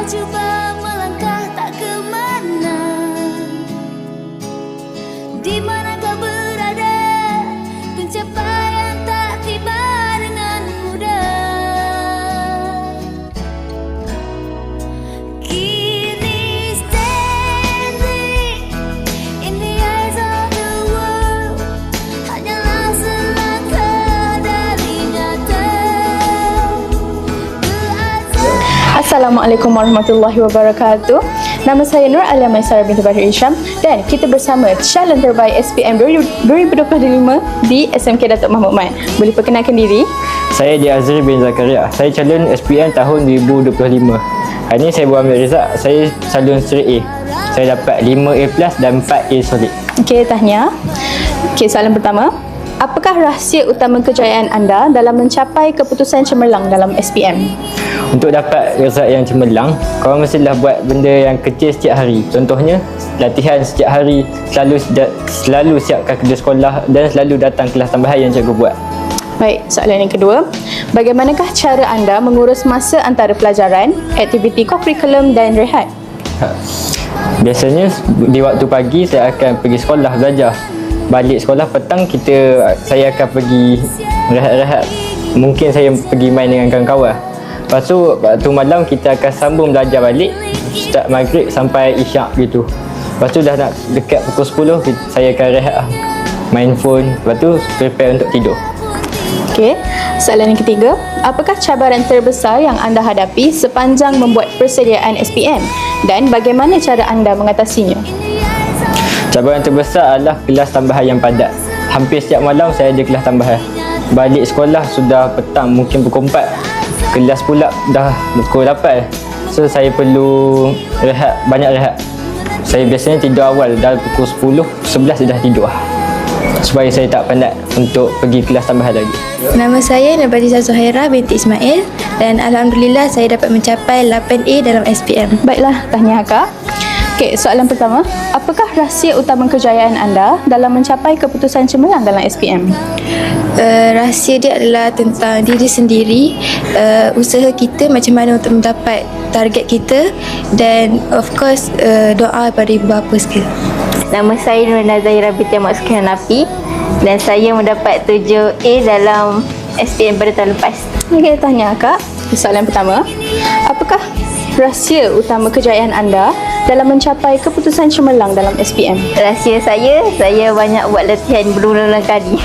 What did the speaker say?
cuba melangkah tak ke mana. Di mana kau berada, pencapaian tak tiba dengan mudah. Kini standing in the eyes of the world, hanyalah selangkah dari nyata. Assalamualaikum warahmatullahi wabarakatuh. Nama saya Nur Alia Maisara binti Bahri Isham dan kita bersama calon terbaik SPM 2025 di SMK Datuk Mahmud Mat. Boleh perkenalkan diri? Saya Di Azri bin Zakaria. Saya calon SPM tahun 2025. Hari ini saya berambil result. Saya calon straight A. Saya dapat 5A+ dan 4A solid. Okey, tahniah. Okey, soalan pertama. Apakah rahsia utama kejayaan anda dalam mencapai keputusan cemerlang dalam SPM? Untuk dapat result yang cemerlang, korang mestilah buat benda yang kecil setiap hari. Contohnya, latihan setiap hari, selalu siapkan kerja sekolah dan selalu datang kelas tambahan yang cikgu buat. Baik, soalan yang kedua. Bagaimanakah cara anda mengurus masa antara pelajaran, aktiviti kokurikulum dan rehat? Biasanya di waktu pagi saya akan pergi sekolah belajar. Balik sekolah petang saya akan pergi rehat-rehat. Mungkin saya pergi main dengan kawan-kawan. Lepas tu waktu malam kita akan sambung belajar balik, start maghrib sampai isyak gitu. Lepas tu dah nak dekat pukul 10 saya akan rehat lah, main phone. Lepas tu prepare untuk tidur. Okey, soalan yang ketiga. Apakah cabaran terbesar yang anda hadapi sepanjang membuat persediaan SPM dan bagaimana cara anda mengatasinya? Cabaran terbesar adalah kelas tambahan yang padat. Hampir setiap malam saya ada kelas tambahan. Balik sekolah sudah petang, mungkin pukul 4. Kelas pula dah pukul 8. So saya perlu rehat, banyak rehat. Saya biasanya tidur awal, dah pukul 10, 11 dah tidur supaya saya tak penat untuk pergi kelas tambahan lagi. Nama saya Nabadisa Zuhaira binti Ismail dan Alhamdulillah saya dapat mencapai 8A dalam SPM. Baiklah, tahniah Kak. Okey, soalan pertama. Apakah rahsia utama kejayaan anda dalam mencapai keputusan cemerlang dalam SPM? Rahsia dia adalah tentang diri sendiri, usaha kita macam mana untuk mendapat target kita dan of course doa pada ibu bapa sekalian. Nama saya Nur Nazahira binti Ahmad Sukian Nafi dan saya mendapat 7A dalam SPM pada tahun lepas. Okey, tahniah Kak. Soalan pertama. Apakah rahsia utama kejayaan anda dalam mencapai keputusan cemerlang dalam SPM? Rahsia saya banyak buat latihan berulang-ulang kali.